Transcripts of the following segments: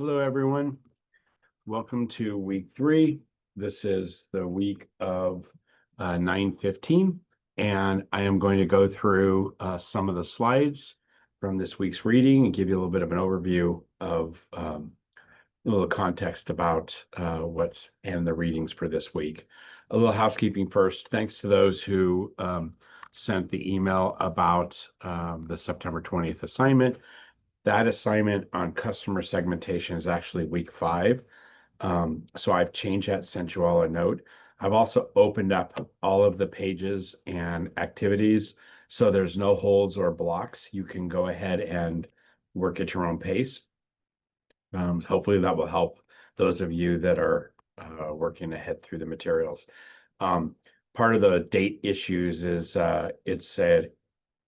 Hello, everyone. Welcome to week 3. This is the week of 9/15, and I am going to go through some of the slides from this week's reading and give you a little bit of an overview of a little context about what's in the readings for this week. A little housekeeping first. Thanks to those who sent the email about the September 20th assignment. That assignment on customer segmentation is actually week 5. So I've changed that, sent you all a note. I've also opened up all of the pages and activities, so there's no holds or blocks. You can go ahead and work at your own pace. Hopefully that will help those of you that are working to head through the materials. Part of the date issues is it's a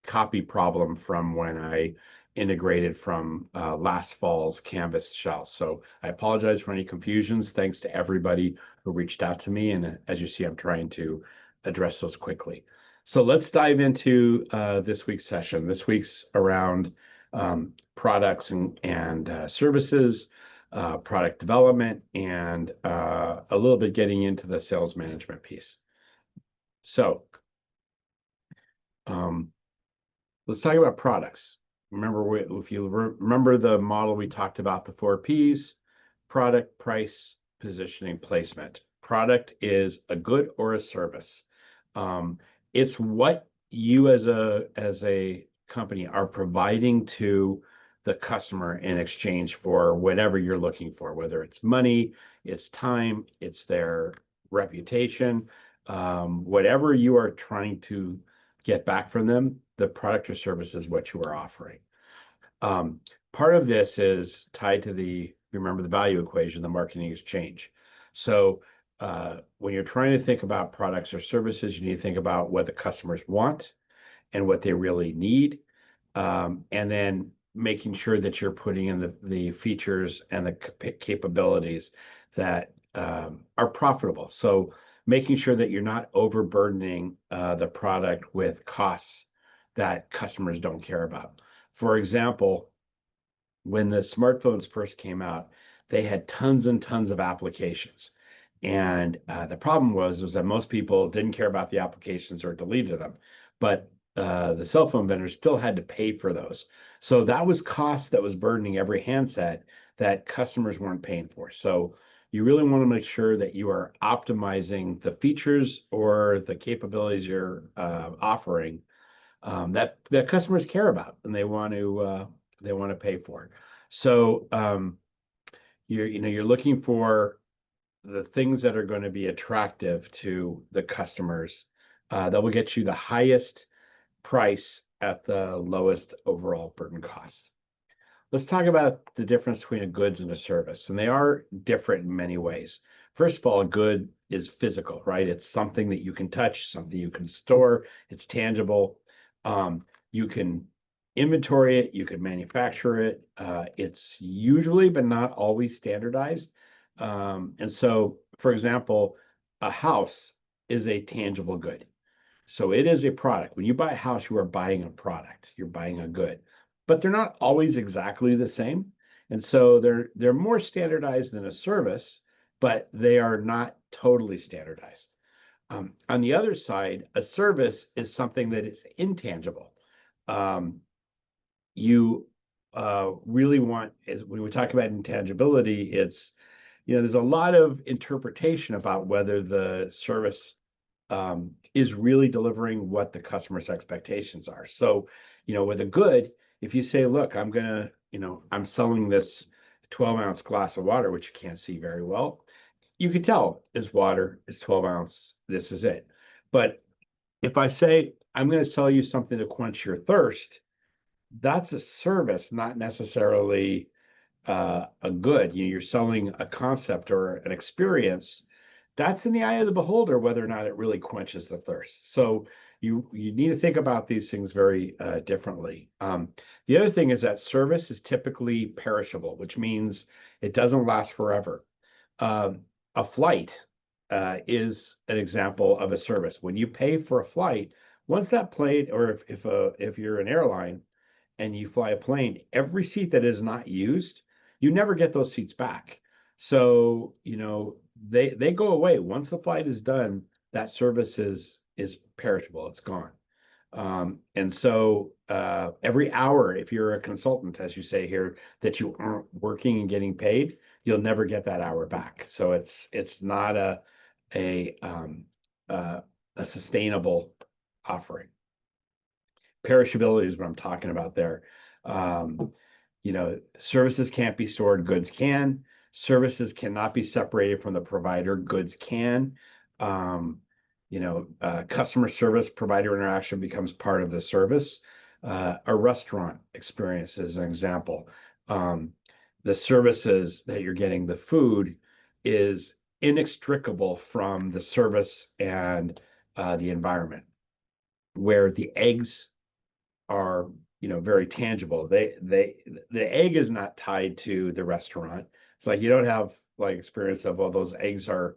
copy problem from when I integrated from last fall's Canvas shell. So I apologize for any confusions. Thanks to everybody who reached out to me. And as you see, I'm trying to address those quickly. So let's dive into this week's session. This week's around products and services, product development, and a little bit getting into the sales management piece. So let's talk about products. Remember, if you remember the model, we talked about the 4 Ps: product, price, positioning, placement. Product is a good or a service. It's what you as a company are providing to the customer in exchange for whatever you're looking for, whether it's money, it's time, it's their reputation, whatever you are trying to get back from them, the product or service is what you are offering. Part of this is tied to remember the value equation, the marketing exchange. So when you're trying to think about products or services, you need to think about what the customers want and what they really need. And then making sure that you're putting in the features and the capabilities that are profitable. So making sure that you're not overburdening the product with costs that customers don't care about. For example, when the smartphones first came out, they had tons and tons of applications. And the problem was that most people didn't care about the applications or deleted them. But the cell phone vendors still had to pay for those. So that was cost that was burdening every handset that customers weren't paying for. So you really want to make sure that you are optimizing the features or the capabilities you're offering that customers care about and they want to pay for. So you're looking for the things that are going to be attractive to the customers that will get you the highest price at the lowest overall burden cost. Let's talk about the difference between a goods and a service, and they are different in many ways. First of all, a good is physical, right? It's something that you can touch, something you can store, it's tangible. You can inventory it, you can manufacture it. It's usually, but not always, standardized. And so, for example, a house is a tangible good. So it is a product. When you buy a house, you are buying a product, you're buying a good, but they're not always exactly the same. And so they're more standardized than a service, but they are not totally standardized. On the other side, a service is something that is intangible. You really want, when we talk about intangibility, it's, there's a lot of interpretation about whether the service is really delivering what the customer's expectations are. So, with a good, if you say, look, I'm selling this 12-ounce glass of water, which you can't see very well, you can tell is water, is 12 ounce, this is it. But if I say, I'm going to sell you something to quench your thirst, that's a service, not necessarily a good. You're selling a concept or an experience. That's in the eye of the beholder, whether or not it really quenches the thirst. So you need to think about these things very differently. The other thing is that service is typically perishable, which means it doesn't last forever. A flight is an example of a service. When you pay for a flight, once that plane, or if you're an airline and you fly a plane, every seat that is not used, you never get those seats back. So, they go away. Once the flight is done, that service is perishable, it's gone. And so every hour, if you're a consultant, as you say here, that you aren't working and getting paid, you'll never get that hour back. So it's not a um, uh, a sustainable offering. Perishability is what I'm talking about there. Um, Services can't be stored, goods can. Services cannot be separated from the provider, goods can. Um, Customer service provider interaction becomes part of the service. A restaurant experience is an example. Um, the services that you're getting, the food is inextricable from the service and the environment, where the eggs are very tangible. The egg is not tied to the restaurant. It's like you don't have like experience of, well, those eggs are,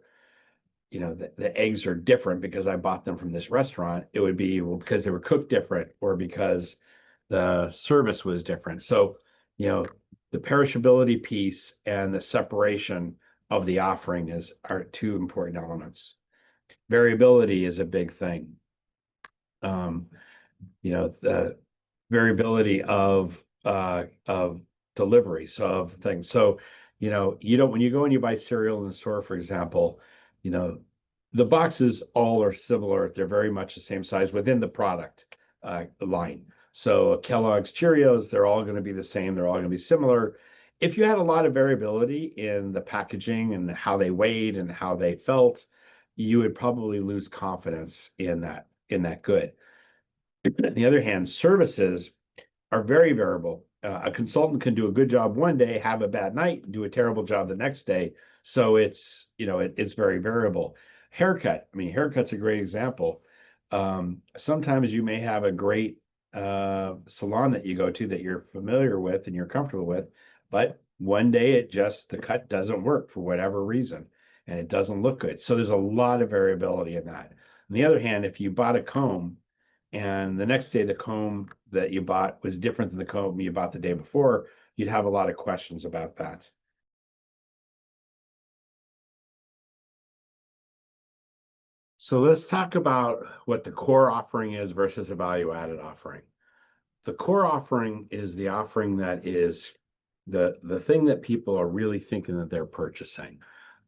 the eggs are different because I bought them from this restaurant. It would be, well, because they were cooked different or because the service was different. So, you know, the perishability piece and the separation of the offering are two important elements. Variability is a big thing. Um, the variability of deliveries of things. So, you don't when you go and you buy cereal in the store, for example, you know, the boxes all are similar. They're very much the same size within the product line. So Kellogg's Cheerios, they're all going to be the same. They're all going to be similar. If you had a lot of variability in the packaging and how they weighed and how they felt, you would probably lose confidence in that good. On the other hand, services are very variable. A consultant can do a good job one day, have a bad night, do a terrible job the next day. So it's very variable. Haircut. I mean, haircut's a great example. Sometimes you may have a great salon that you go to that you're familiar with and you're comfortable with, but one day the cut doesn't work for whatever reason, and it doesn't look good. So there's a lot of variability in that. On the other hand, if you bought a comb and the next day the comb that you bought was different than the comb you bought the day before, you'd have a lot of questions about that. So let's talk about what the core offering is versus a value-added offering. The core offering is the offering that is the thing that people are really thinking that they're purchasing.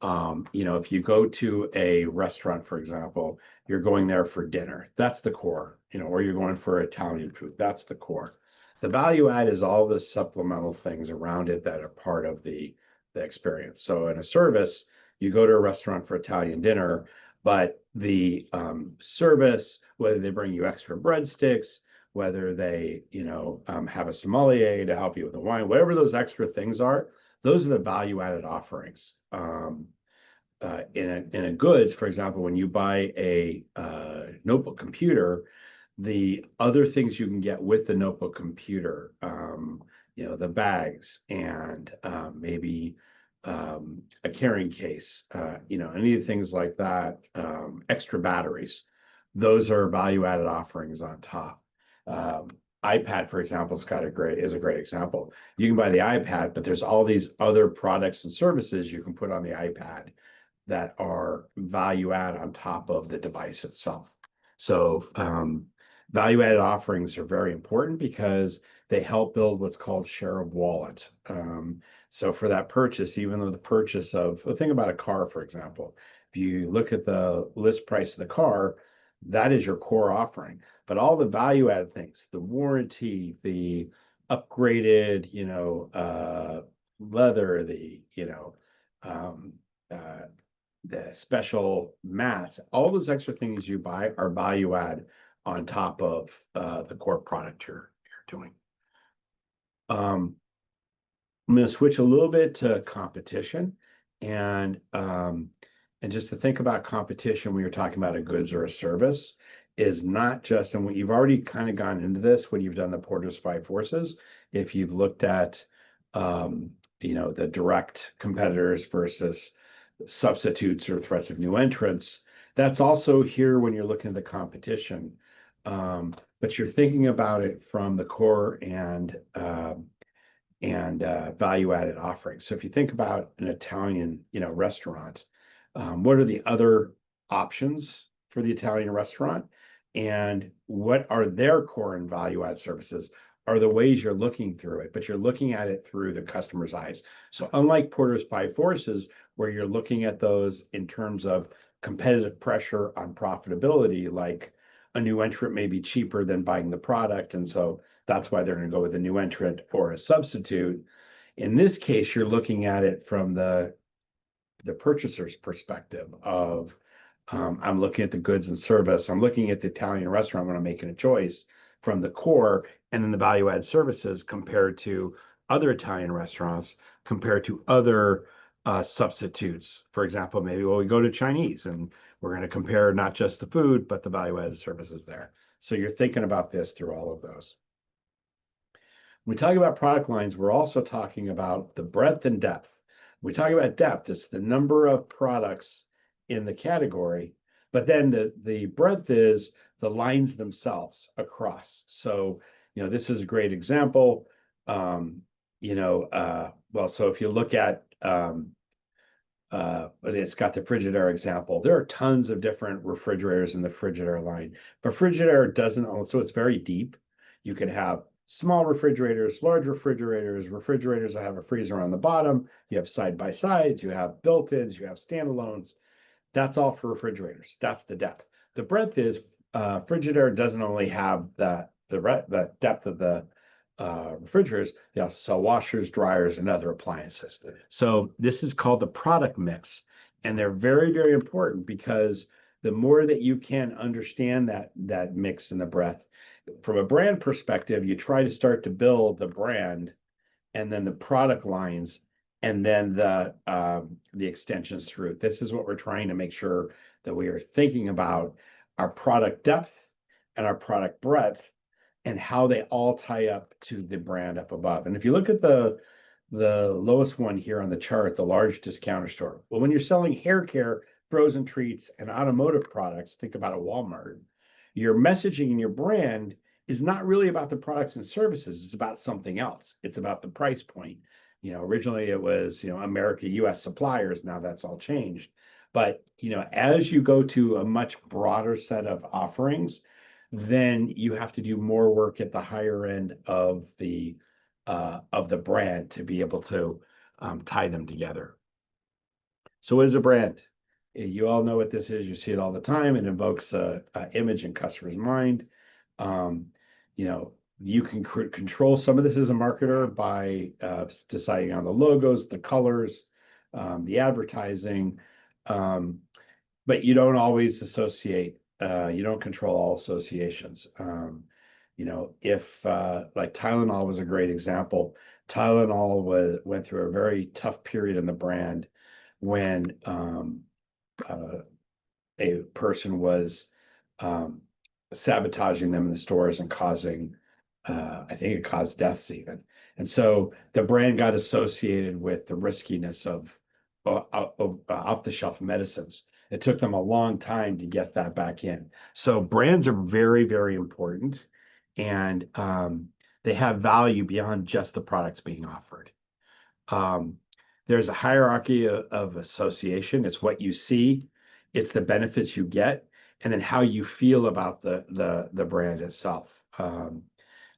If you go to a restaurant, for example, you're going there for dinner. That's the core, or you're going for Italian food. That's the core. The value add is all the supplemental things around it that are part of the experience. So in a service, you go to a restaurant for Italian dinner, but the service, whether they bring you extra breadsticks, whether they, have a sommelier to help you with the wine, whatever those extra things are, those are the value-added offerings. In a goods, for example, when you buy a notebook computer, the other things you can get with the notebook computer, the bags and maybe a carrying case, any of the things like that, extra batteries, those are value-added offerings on top. iPad, for example, is a great example. You can buy the iPad, but there's all these other products and services you can put on the iPad that are value add on top of the device itself. So value-added offerings are very important because they help build what's called share of wallet. So for that purchase, even though the thing about a car, for example, if you look at the list price of the car, that is your core offering. But all the value-added things, the warranty, the upgraded, leather, um, uh, the special mats, all those extra things you buy are value add on top of the core product you're doing. I'm going to switch a little bit to competition and just to think about competition when you're talking about a goods or a service is not just, and you've already kind of gone into this when you've done the Porter's Five Forces. If you've looked at, the direct competitors versus substitutes or threats of new entrants, that's also here when you're looking at the competition. But you're thinking about it from the core and and value-added offerings. So if you think about an Italian, restaurant, what are the other options for the Italian restaurant, and what are their core and value-add services? Are the ways you're looking through it, but you're looking at it through the customer's eyes. So unlike Porter's Five Forces, where you're looking at those in terms of competitive pressure on profitability, like a new entrant may be cheaper than buying the product, and so that's why they're going to go with a new entrant or a substitute. In this case, you're looking at it from the purchaser's perspective of I'm looking at the goods and service. I'm looking at the Italian restaurant when I'm making a choice from the core, and then the value add services compared to other Italian restaurants, compared to other substitutes. For example, maybe we go to Chinese and we're going to compare not just the food, but the value added services there. So you're thinking about this through all of those. When we talk about product lines, we're also talking about the breadth and depth. When we talk about depth, it's the number of products in the category, but then the breadth is the lines themselves across. So, this is a great example. So if you look at it's got the Frigidaire example. There are tons of different refrigerators in the Frigidaire line, but Frigidaire doesn't own, so it's very deep. You can have small refrigerators, large refrigerators that have a freezer on the bottom. You have side by sides, you have built-ins, you have standalones. That's all for refrigerators. That's the depth. The breadth is Frigidaire doesn't only have the depth of the refrigerators, they also sell washers, dryers, and other appliances. So this is called the product mix. And they're very, very important because the more that you can understand that mix and the breadth, from a brand perspective, you try to start to build the brand and then the product lines and then the extensions through. This is what we're trying to make sure that we are thinking about our product depth and our product breadth and how they all tie up to the brand up above. And if you look at the lowest one here on the chart, the large discounter store. Well, when you're selling hair care, frozen treats, and automotive products, think about a Walmart, your messaging and your brand is not really about the products and services. It's about something else. It's about the price point. Originally it was, America, US suppliers. Now that's all changed. But, as you go to a much broader set of offerings, then you have to do more work at the higher end of the brand to be able to tie them together. So what is a brand? You all know what this is. You see it all the time. It invokes a image in customer's mind. You can control some of this as a marketer by deciding on the logos, the colors, the advertising, but you don't always associate. You don't control all associations. If like Tylenol was a great example. Tylenol went through a very tough period in the brand when a person was sabotaging them in the stores and causing, I think it caused deaths even. And so the brand got associated with the riskiness of off-the-shelf medicines. It took them a long time to get that back in. So brands are very, very important, and they have value beyond just the products being offered. There's a hierarchy of association. It's what you see, it's the benefits you get, and then how you feel about the brand itself. In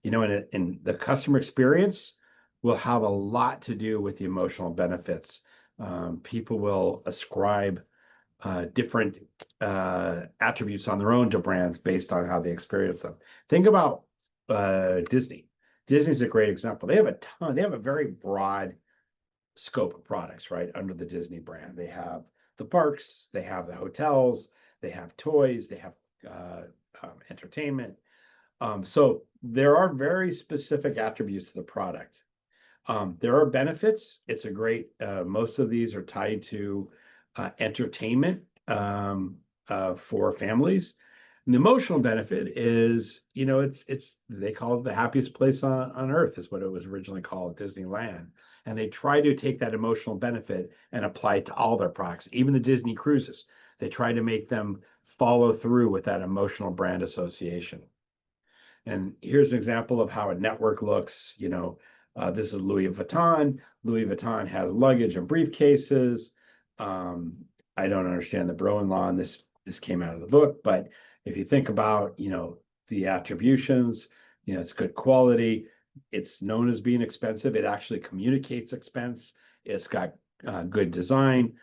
the customer experience will have a lot to do with the emotional benefits. People will ascribe different attributes on their own to brands based on how they experience them. Think about Disney. Disney's a great example. They have a very broad scope of products, right, under the Disney brand. They have the parks, they have the hotels, they have toys, they have entertainment. So there are very specific attributes to the product. There are benefits. It's a great, most of these are tied to entertainment for families. And the emotional benefit is, they call it the happiest place on earth, is what it was originally called, Disneyland. And they try to take that emotional benefit and apply it to all their products, even the Disney cruises. They try to make them follow through with that emotional brand association. And here's an example of how a network looks. This is Louis Vuitton. Louis Vuitton has luggage and briefcases. Um, I don't understand the Broen law, and this came out of the book. But if you think about, the attributions, it's good quality. It's known as being expensive. It actually communicates expense. It's got good design.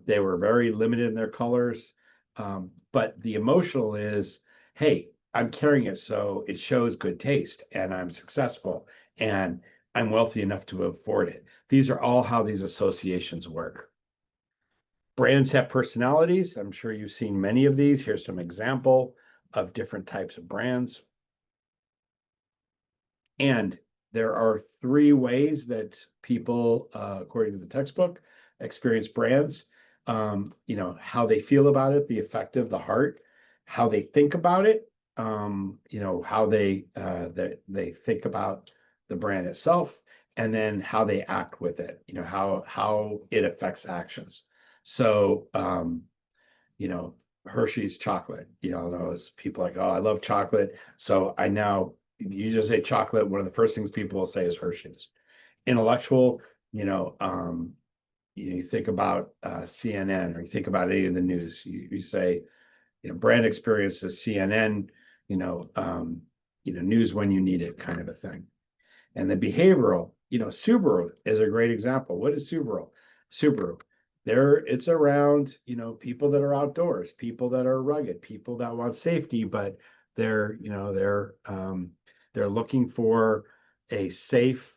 They were very limited in their colors. But the emotional is, hey, I'm carrying it so it shows good taste and I'm successful and I'm wealthy enough to afford it. These are all how these associations work. Brands have personalities. I'm sure you've seen many of these. Here's some example of different types of brands. And there are three ways that people, according to the textbook, experience brands. How they feel about it, the effect of the heart, how they think about it, how they think about the brand itself, and then how they act with it, how it affects actions. So, Hershey's chocolate, those people like, oh, I love chocolate. So you just say chocolate, one of the first things people will say is Hershey's. Intellectual, you think about CNN, or you think about any of the news, you say, brand experience is CNN, news when you need it, kind of a thing. And the behavioral, Subaru is a great example. What is Subaru? Subaru, it's around, people that are outdoors, people that are rugged, people that want safety, but they're looking for a safe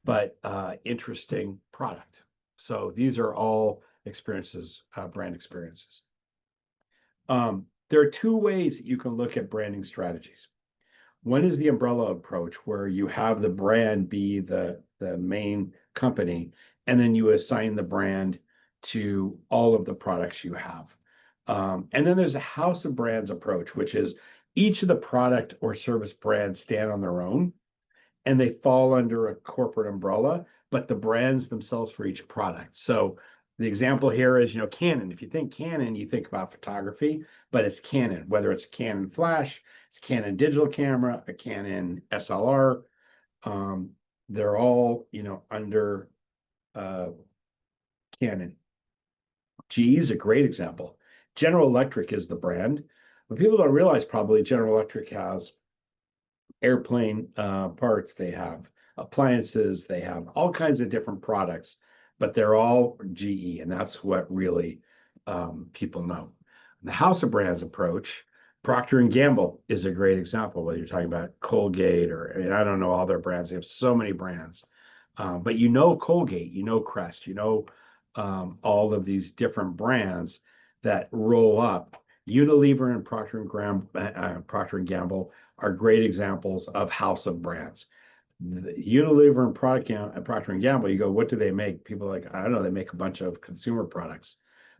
but interesting product. So these are all experiences, brand experiences. There are two ways that you can look at branding strategies. One is the umbrella approach, where you have the brand be the main company, and then you assign the brand to all of the products you have. And then there's a house of brands approach, which is each of the product or service brands stand on their own, and they fall under a corporate umbrella, but the brands themselves for each product. So the example here is, Canon. If you think Canon, you think about photography, but it's Canon, whether it's a Canon flash, it's Canon digital camera, a Canon SLR. They're all, under Canon. GE is a great example. General Electric is the brand, but people don't realize probably General Electric has airplane parts, they have appliances, they have all kinds of different products, but they're all GE, and that's what really people know. The house of brands approach, Procter and Gamble is a great example, whether you're talking about Colgate or, I don't know all their brands. They have so many brands. But Colgate, Crest, all of these different brands that roll up. Unilever and Procter and Gamble are great examples of house of brands. The Unilever and Procter and Gamble, you go, what do they make? People are like, I don't know, they make a bunch of consumer products.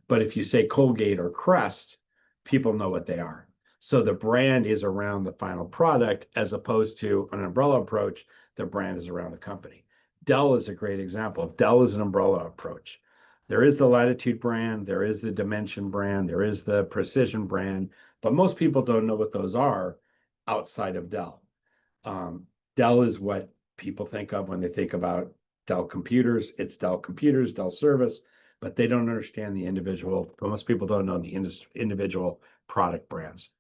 But if you say Colgate or Crest, people know what they are. So the brand is around the final product, as opposed to an umbrella approach, the brand is around the company. Dell is a great example. Dell is an umbrella approach. There is the Latitude brand, there is the Dimension brand, there is the Precision brand, but most people don't know what those are outside of Dell. Dell is what people think of when they think about Dell computers. It's Dell computers, Dell service, but they don't understand the individual, but most people don't know the individual product brands.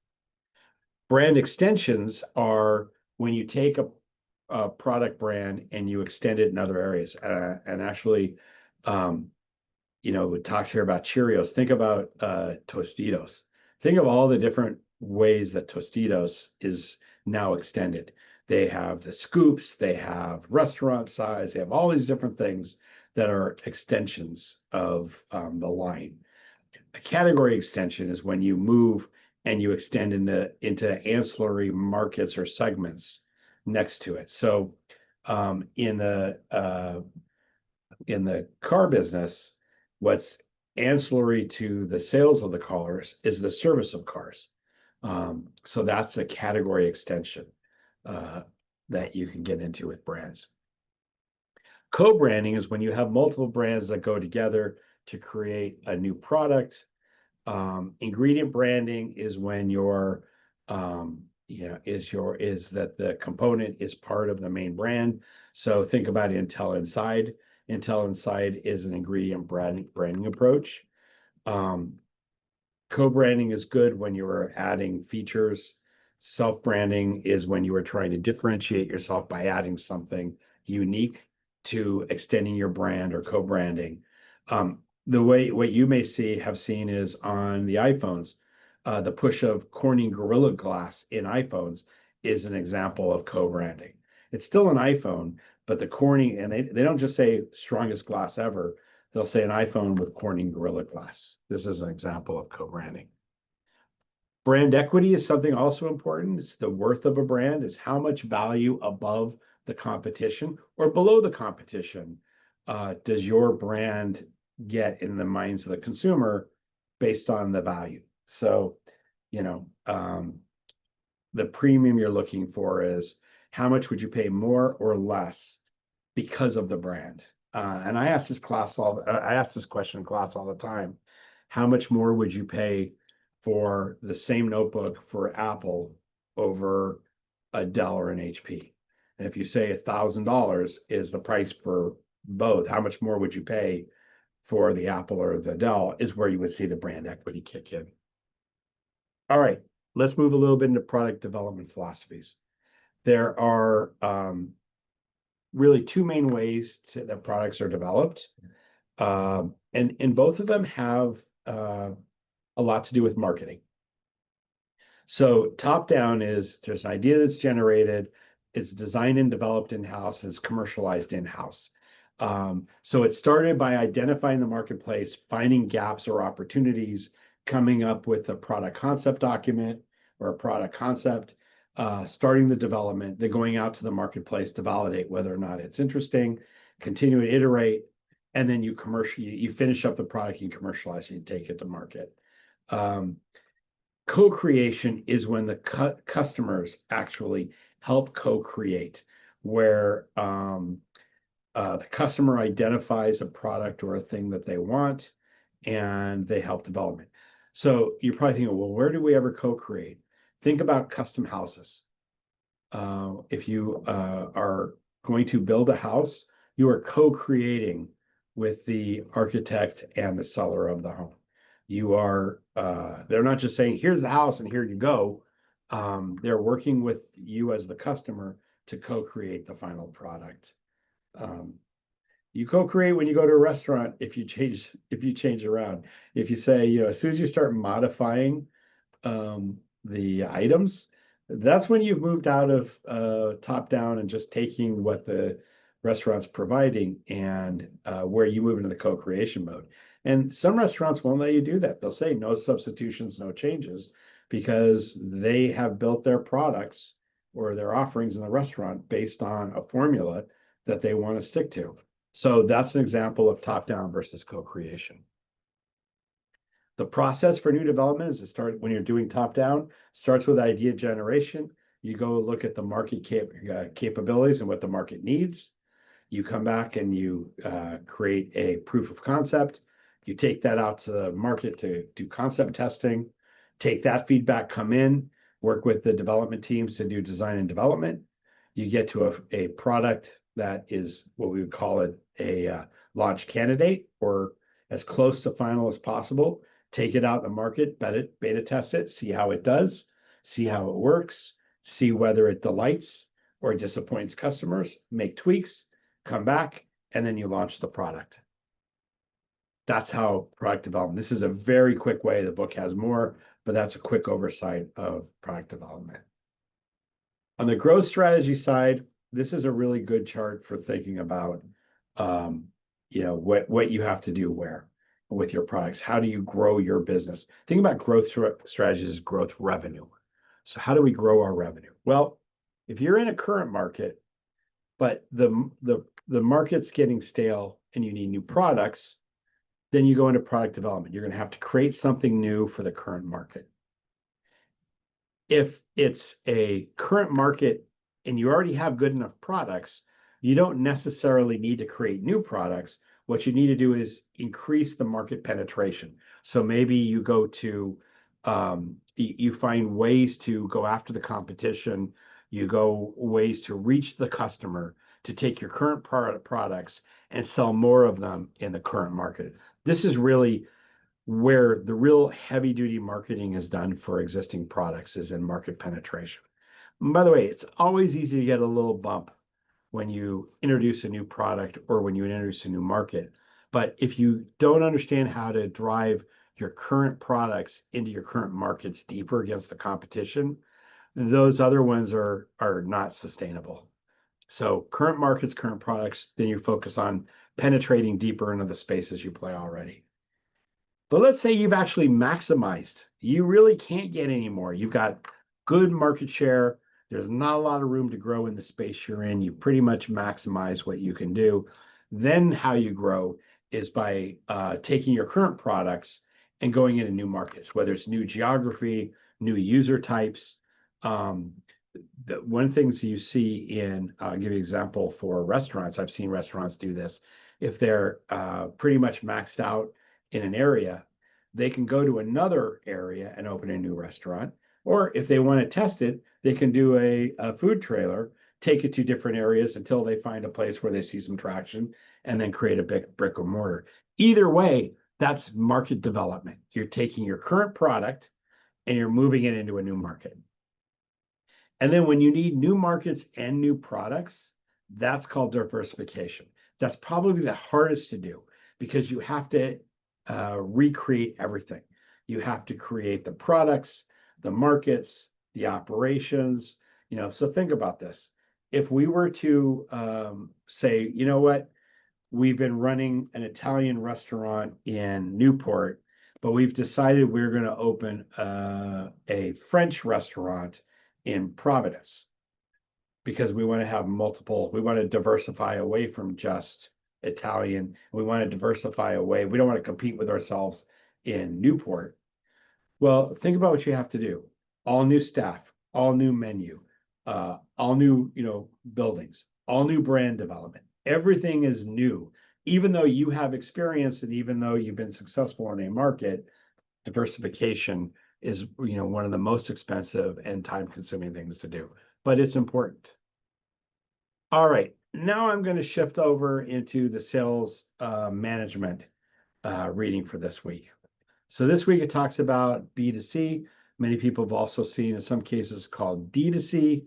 Brand extensions are when you take a product brand and you extend it in other areas. And actually, it talks here about Cheerios. Think about Tostitos. Think of all the different ways that Tostitos is now extended. They have the scoops, they have restaurant size, they have all these different things that are extensions of the line. A category extension is when you move and you extend into ancillary markets or segments next to it. So in the car business, what's ancillary to the sales of the cars is the service of cars. So that's a category extension that you can get into with brands. Co-branding is when you have multiple brands that go together to create a new product. Ingredient branding is when you're is that the component is part of the main brand. So think about Intel Inside. Intel Inside is an ingredient branding approach. Um, Co-branding is good when you are adding features. Self-branding is when you are trying to differentiate yourself by adding something unique to extending your brand or co-branding. The way what you may have seen is on the iPhones, the push of Corning Gorilla Glass in iPhones is an example of co-branding. It's still an iPhone, but the Corning, and they don't just say strongest glass ever, they'll say an iPhone with Corning Gorilla Glass. This is an example of co-branding. Brand equity is something also important. It's the worth of a brand, is how much value above the competition or below the competition does your brand get in the minds of the consumer based on the value. So, you know, the premium you're looking for is how much would you pay more or less because of the brand. And I ask this question in class all the time. How much more would you pay for the same notebook for Apple over a Dell or an HP? And if you say $1,000 is the price for both, how much more would you pay for the Apple or the Dell is where you would see the brand equity kick in. All right, let's move a little bit into product development philosophies. There are really two main ways that products are developed. And both of them have a lot to do with marketing. So top down is there's an idea that's generated, it's designed and developed in-house, and it's commercialized in-house. So it started by identifying the marketplace, finding gaps or opportunities, coming up with a product concept document or a product concept, starting the development, then going out to the marketplace to validate whether or not it's interesting, continue to iterate, and then you finish up the product, you commercialize, and you take it to market. Co-creation is when the customers actually help co-create, where the customer identifies a product or a thing that they want, and they help develop it. So you're probably thinking, well, where do we ever co-create? Think about custom houses. If you are going to build a house, you are co-creating with the architect and the seller of the home. They're not just saying, here's the house and here you go. They're working with you as the customer to co-create the final product. You co-create when you go to a restaurant if you change around. If you say, as soon as you start modifying the items, that's when you've moved out of top down and just taking what the restaurant's providing and where you move into the co-creation mode. And some restaurants won't let you do that. They'll say no substitutions, no changes, because they have built their products or their offerings in the restaurant based on a formula that they want to stick to. So that's an example of top-down versus co-creation. The process for new development is to start when you're doing top-down, starts with idea generation. You go look at the market capabilities and what the market needs. You come back and you create a proof of concept. You take that out to the market to do concept testing, take that feedback, come in, work with the development teams to do design and development. You get to a product that is what we would call it a launch candidate, or as close to final as possible. Take it out in the market, beta test it, see how it does, see how it works, see whether it delights or disappoints customers, make tweaks, come back, and then you launch the product. That's how product development. This is a very quick way. The book has more, but that's a quick oversight of product development. On the growth strategy side, this is a really good chart for thinking about, what you have to do where with your products. How do you grow your business? Think about growth strategies as growth revenue. So how do we grow our revenue? Well, if you're in a current market, but the market's getting stale and you need new products, then you go into product development. You're going to have to create something new for the current market. If it's a current market and you already have good enough products, you don't necessarily need to create new products. What you need to do is increase the market penetration. So maybe you go to You find ways to go after the competition. You go ways to reach the customer, to take your current products and sell more of them in the current market. This is really where the real heavy duty marketing is done for existing products, is in market penetration. And by the way, it's always easy to get a little bump when you introduce a new product or when you introduce a new market. But if you don't understand how to drive your current products into your current markets deeper against the competition, those other ones are not sustainable. So current markets, current products, then you focus on penetrating deeper into the spaces you play already. But let's say you've actually maximized. You really can't get any more. You've got good market share. There's not a lot of room to grow in the space you're in. You pretty much maximize what you can do. Then how you grow is by taking your current products and going into new markets, whether it's new geography, new user types. One of the things you see in, I'll give you an example for restaurants. I've seen restaurants do this. If they're pretty much maxed out in an area, they can go to another area and open a new restaurant. Or if they want to test it, they can do a food trailer, take it to different areas until they find a place where they see some traction, and then create a big brick and mortar. Either way, that's market development. You're taking your current product and you're moving it into a new market. And then when you need new markets and new products, that's called diversification. That's probably the hardest to do because you have to recreate everything. You have to create the products, the markets, the operations. So think about this. If we were to say, you know what, we've been running an Italian restaurant in Newport, but we've decided we're going to open a French restaurant in Providence because we want to have multiple, we want to diversify away from just Italian. We want to diversify away. We don't want to compete with ourselves in Newport. Well, think about what you have to do. All new staff, all new menu, all new, buildings, all new brand development. Everything is new. Even though you have experience and even though you've been successful in a market, diversification is, one of the most expensive and time-consuming things to do, but it's important. All right, now I'm going to shift over into the sales management reading for this week. So this week it talks about B2C. Many people have also seen in some cases called D2C,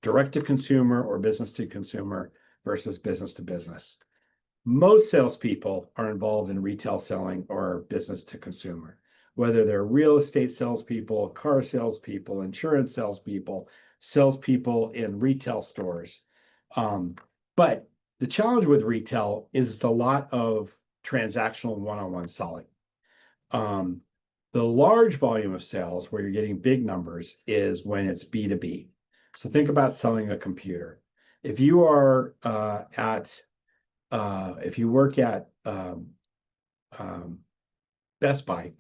direct to consumer or business to consumer versus business to business. Most salespeople are involved in retail selling or business to consumer, whether they're real estate salespeople, car salespeople, insurance salespeople in retail stores. But the challenge with retail is it's a lot of transactional one-on-one selling. The large volume of sales where you're getting big numbers is when it's B2B. So think about selling a computer. If you are if you work at Best Buy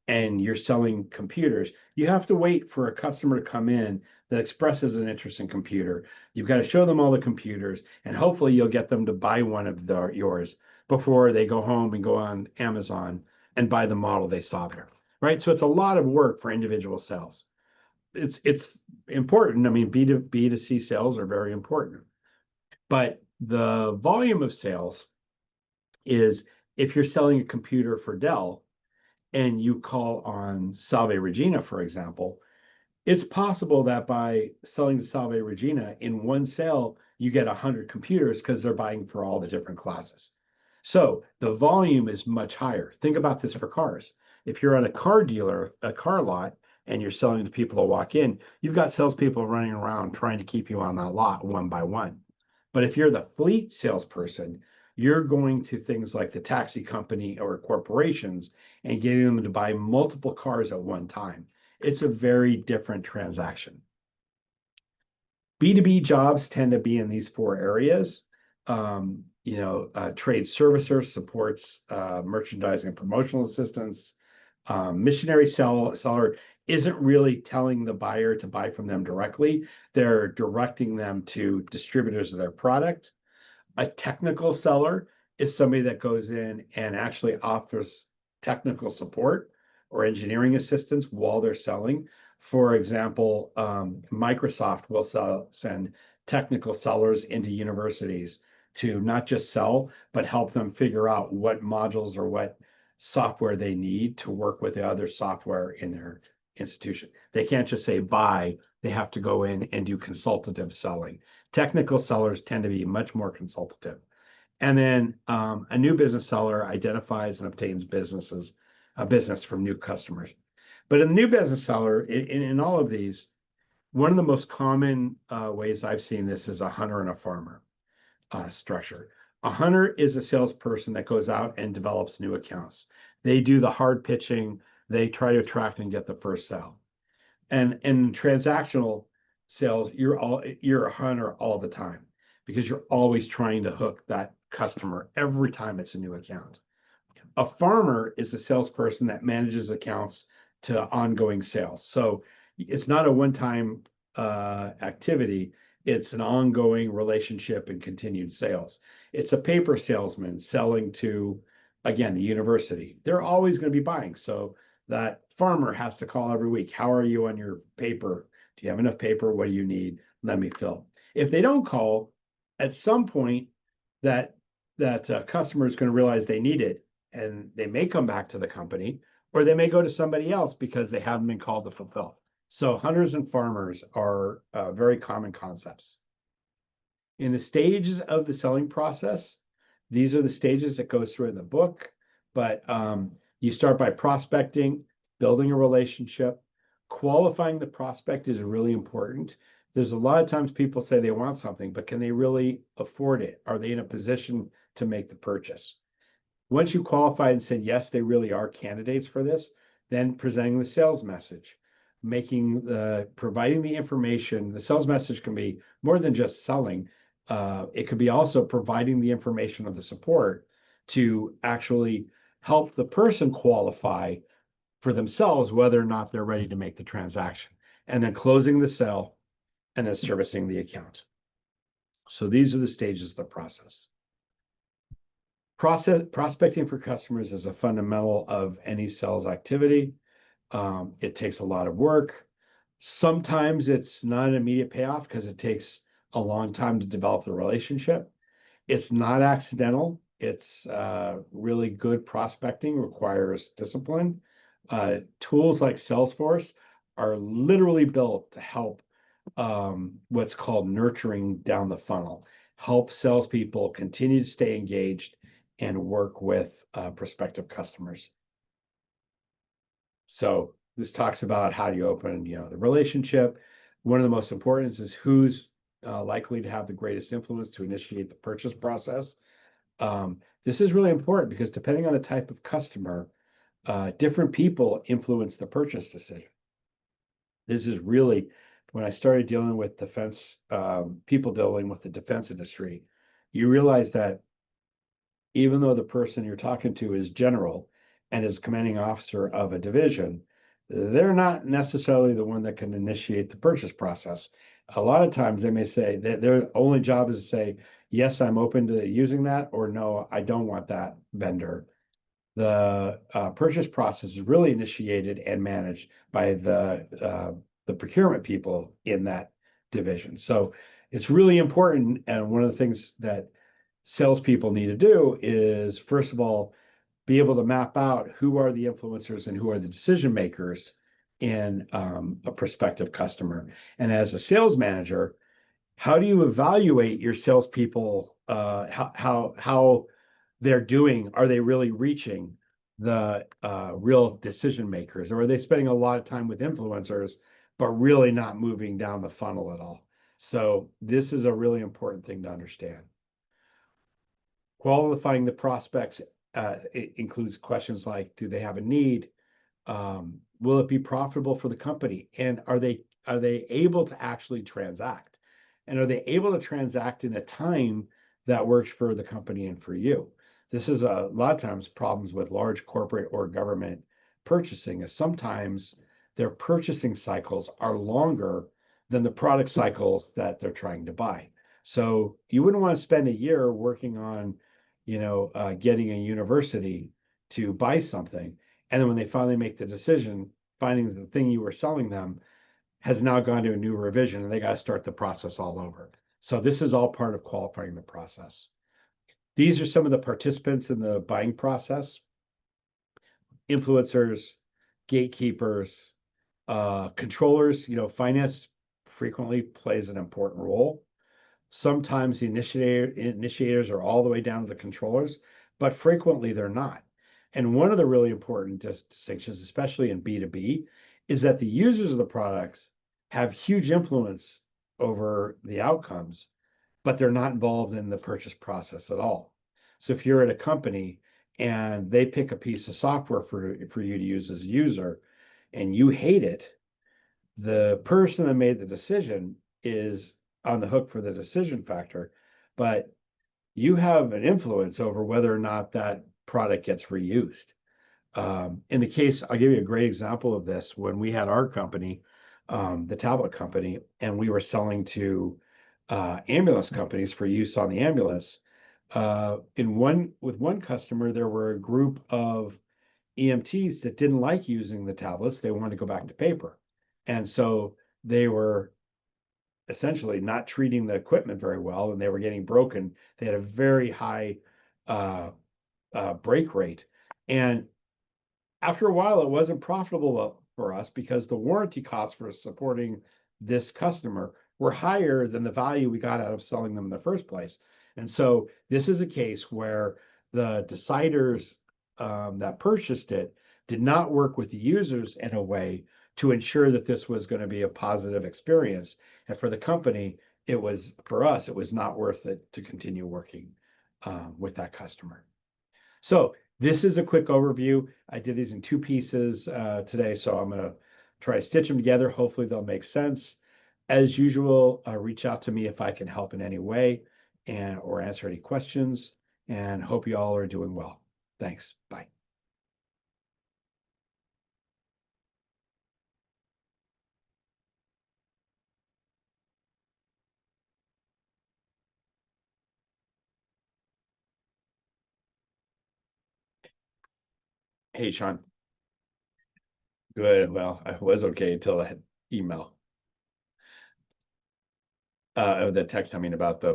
and you're selling computers, you have to wait for a customer to come in that expresses an interest in computer. You've got to show them all the computers, and hopefully you'll get them to buy one of yours before they go home and go on Amazon and buy the model they saw there, right? So it's a lot of work for individual sales. It's important. I mean, B2C sales are very important, but the volume of sales is if you're selling a computer for Dell and you call on Salve Regina, for example, it's possible that by selling to Salve Regina in one sale, you get 100 computers because they're buying for all the different classes. So the volume is much higher. Think about this for cars. If you're at a car dealer, a car lot, and you're selling to people that walk in, you've got salespeople running around trying to keep you on that lot one by one. But if you're the fleet salesperson, you're going to things like the taxi company or corporations and getting them to buy multiple cars at one time. It's a very different transaction. B2B jobs tend to be in these four areas. Trade servicer supports merchandising and promotional assistance. Missionary seller isn't really telling the buyer to buy from them directly. They're directing them to distributors of their product. A technical seller is somebody that goes in and actually offers technical support or engineering assistance while they're selling. For example, Microsoft will send technical sellers into universities to not just sell, but help them figure out what modules or what software they need to work with the other software in their institution. They can't just say buy, they have to go in and do consultative selling. Technical sellers tend to be much more consultative. And then a new business seller identifies and obtains a business from new customers. But in the new business seller, in all of these, one of the most common ways I've seen this is a hunter and a farmer structure. A hunter is a salesperson that goes out and develops new accounts. They do the hard pitching. They try to attract and get the first sale. And in transactional sales, you're a hunter all the time because you're always trying to hook that customer every time it's a new account. A farmer is a salesperson that manages accounts to ongoing sales. So it's not a one-time activity. It's an ongoing relationship and continued sales. It's a paper salesman selling to, again, the university. They're always going to be buying. So that farmer has to call every week. How are you on your paper? Do you have enough paper? What do you need? Let me fill. If they don't call, at some point, that customer is going to realize they need it, and they may come back to the company, or they may go to somebody else because they haven't been called to fulfill. So hunters and farmers are very common concepts. In the stages of the selling process, these are the stages that goes through in the book, but you start by prospecting, building a relationship. Qualifying the prospect is really important. There's a lot of times people say they want something, but can they really afford it? Are they in a position to make the purchase? Once you qualify and said, yes, they really are candidates for this, then presenting the sales message, providing the information. The sales message can be more than just selling. It could be also providing the information of the support to actually help the person qualify for themselves whether or not they're ready to make the transaction, and then closing the sale and then servicing the account. So these are the stages of the process. Prospecting for customers is a fundamental of any sales activity. It takes a lot of work. Sometimes it's not an immediate payoff because it takes a long time to develop the relationship. It's not accidental. It's really good prospecting, requires discipline. Tools like Salesforce are literally built to help what's called nurturing down the funnel, help salespeople continue to stay engaged and work with prospective customers. So this talks about how do you open, the relationship. One of the most important is who's likely to have the greatest influence to initiate the purchase process. This is really important because depending on the type of customer, different people influence the purchase decision. This is really when I started dealing with people dealing with the defense industry, you realize that even though the person you're talking to is general and is commanding officer of a division, they're not necessarily the one that can initiate the purchase process. A lot of times they may say that their only job is to say, yes, I'm open to using that, or no, I don't want that vendor. The purchase process is really initiated and managed by the procurement people in that division. So it's really important. And one of the things that salespeople need to do is, first of all, be able to map out who are the influencers and who are the decision makers in a prospective customer. And as a sales manager, how do you evaluate your salespeople? How they're doing? Are they really reaching the real decision makers, or are they spending a lot of time with influencers, but really not moving down the funnel at all? So this is a really important thing to understand. Qualifying the prospects it includes questions like, do they have a need? Will it be profitable for the company? And are they able to actually transact? And are they able to transact in a time that works for the company and for you? This is a lot of times problems with large corporate or government purchasing, is sometimes their purchasing cycles are longer than the product cycles that they're trying to buy. So you wouldn't want to spend a year working on, getting a university to buy something And then when they finally make the decision, finding the thing you were selling them has now gone to a new revision and they got to start the process all over. So this is all part of qualifying the process. These are some of the participants in the buying process: influencers, gatekeepers, controllers. Finance frequently plays an important role. Sometimes the initiators are all the way down to the controllers, but frequently they're not. And one of the really important distinctions, especially in B2B, is that the users of the products have huge influence over the outcomes, but they're not involved in the purchase process at all. So if you're at a company and they pick a piece of software for you to use as a user and you hate it, the person that made the decision is on the hook for the decision factor, but you have an influence over whether or not that product gets reused. In the case, I'll give you a great example of this. When we had our company, the tablet company, and we were selling to ambulance companies for use on the ambulance, with one customer, there were a group of EMTs that didn't like using the tablets. They wanted to go back to paper. And so they were essentially not treating the equipment very well and they were getting broken. They had a very high uh, break rate. And after a while, it wasn't profitable for us because the warranty costs for supporting this customer were higher than the value we got out of selling them in the first place. And so this is a case where the deciders that purchased it did not work with the users in a way to ensure that this was going to be a positive experience. And for the company, for us, it was not worth it to continue working with that customer. So this is a quick overview. I did these in two pieces today, so I'm going to try to stitch them together. Hopefully they'll make sense. As usual, reach out to me if I can help in any way or answer any questions, and hope you all are doing well. Thanks. Bye. Hey, Sean. Good. Well, I was okay until I had email, the text, I mean, about the